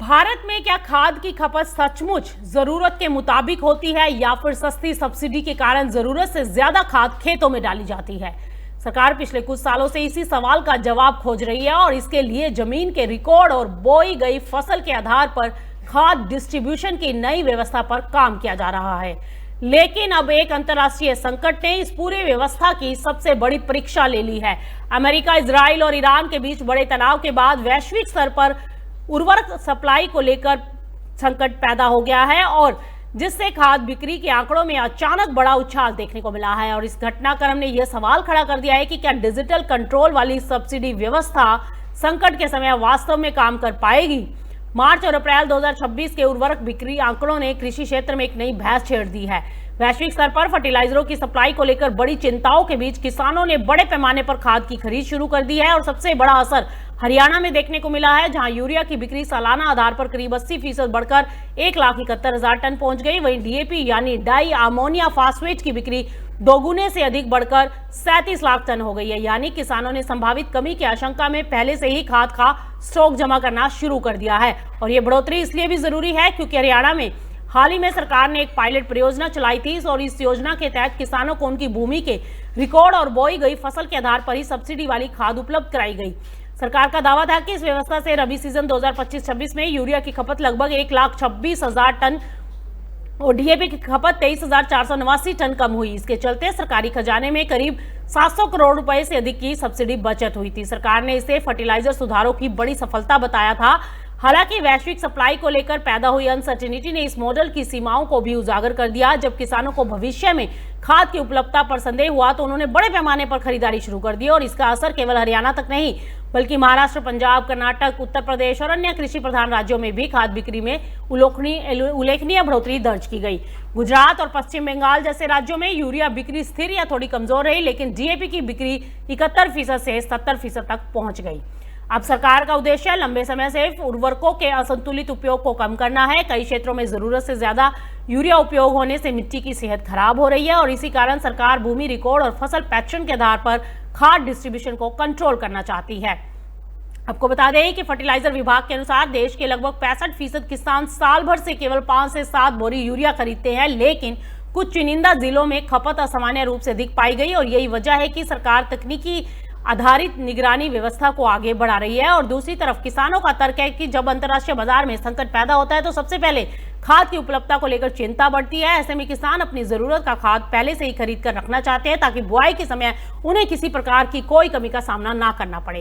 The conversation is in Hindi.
भारत में क्या खाद की खपत सचमुच जरूरत के मुताबिक होती है या फिर सस्ती सब्सिडी के कारण जरूरत से ज्यादा खाद खेतों में डाली जाती है? सरकार पिछले कुछ सालों से इसी सवाल का जवाब खोज रही है और इसके लिए जमीन के रिकॉर्ड और बोई गई फसल के आधार पर खाद डिस्ट्रीब्यूशन की नई व्यवस्था पर काम किया जा रहा है। लेकिन अब एक अंतर्राष्ट्रीय संकट ने इस पूरी व्यवस्था की सबसे बड़ी परीक्षा ले ली है। अमेरिका, इजराइल और ईरान के बीच बड़े तनाव के बाद वैश्विक स्तर पर उर्वरक सप्लाई को लेकर संकट पैदा हो गया है और जिससे खाद बिक्री के आंकड़ों में अचानक बड़ा उछाल देखने को मिला है। और इस घटनाक्रम ने यह सवाल खड़ा कर दिया है कि क्या डिजिटल कंट्रोल वाली सब्सिडी व्यवस्था संकट के समय वास्तव में काम कर पाएगी। मार्च और अप्रैल 2026 के उर्वरक बिक्री आंकड़ों ने कृषि क्षेत्र में एक नई बहस छेड़ दी है। वैश्विक स्तर पर फर्टिलाइजरों की सप्लाई को लेकर बड़ी चिंताओं के बीच किसानों ने बड़े पैमाने पर खाद की खरीद शुरू कर दी है और सबसे बड़ा असर हरियाणा में देखने को मिला है, जहां यूरिया की बिक्री सालाना आधार पर करीब 80% बढ़कर 1,71,000 टन पहुंच गई। वहीं डीएपी यानी डाई अमोनिया फास्फेट की बिक्री दोगुने से अधिक बढ़कर 37 लाख टन हो गई है। यानी किसानों ने संभावित कमी की आशंका में पहले से ही खाद का स्टॉक जमा करना शुरू कर दिया है। और ये बढ़ोतरी इसलिए भी जरूरी है क्योंकि हरियाणा में हाल ही में सरकार ने एक पायलट परियोजना चलाई थी और इस योजना के तहत किसानों को उनकी भूमि के रिकॉर्ड और बोई गई फसल के आधार पर ही सब्सिडी वाली खाद उपलब्ध कराई गई। सरकार का दावा था कि इस व्यवस्था से रबी सीजन 2025-26 में यूरिया की खपत लगभग 1,26,000 टन और डीएपी की खपत 23,489 टन कम हुई। इसके चलते सरकारी खजाने में करीब 700 करोड़ रुपए से अधिक की सब्सिडी बचत हुई थी। सरकार ने इसे फर्टिलाइजर सुधारों की बड़ी सफलता बताया था। हालांकि वैश्विक सप्लाई को लेकर पैदा हुई अनसर्टेनिटी ने इस मॉडल की सीमाओं को भी उजागर कर दिया। जब किसानों को भविष्य में खाद की उपलब्धता पर संदेह हुआ तो उन्होंने बड़े पैमाने पर खरीदारी शुरू कर दी और इसका असर केवल हरियाणा तक नहीं बल्कि महाराष्ट्र, पंजाब, कर्नाटक, उत्तर प्रदेश और अन्य कृषि प्रधान राज्यों में भी खाद बिक्री में उल्लेखनीय बढ़ोतरी दर्ज की गई। गुजरात और पश्चिम बंगाल जैसे राज्यों में यूरिया बिक्री स्थिर या थोड़ी कमजोर रही, लेकिन डीएपी की बिक्री 71% से 70% तक पहुंच गई। अब सरकार का उद्देश्य लंबे समय से उर्वरकों के असंतुलित उपयोग को कम करना है। कई क्षेत्रों में जरूरत से ज्यादा यूरिया उपयोग होने से मिट्टी की सेहत खराब हो रही है और इसी कारण सरकार भूमि रिकॉर्ड और फसल पैटर्न के आधार पर खाद डिस्ट्रीब्यूशन को कंट्रोल करना चाहती है। आपको बता दें कि फर्टिलाइजर विभाग के अनुसार देश के लगभग 65% किसान साल भर से केवल 5 से 7 बोरी यूरिया खरीदते हैं, लेकिन कुछ चुनिंदा जिलों में खपत असामान्य रूप से अधिक पाई गई और यही वजह है कि सरकार तकनीकी आधारित निगरानी व्यवस्था को आगे बढ़ा रही है। और दूसरी तरफ किसानों का तर्क है कि जब अंतर्राष्ट्रीय बाजार में संकट पैदा होता है तो सबसे पहले खाद की उपलब्धता को लेकर चिंता बढ़ती है। ऐसे में किसान अपनी जरूरत का खाद पहले से ही खरीद कर रखना चाहते हैं ताकि बुआई के समय उन्हें किसी प्रकार की कोई कमी का सामना ना करना पड़े।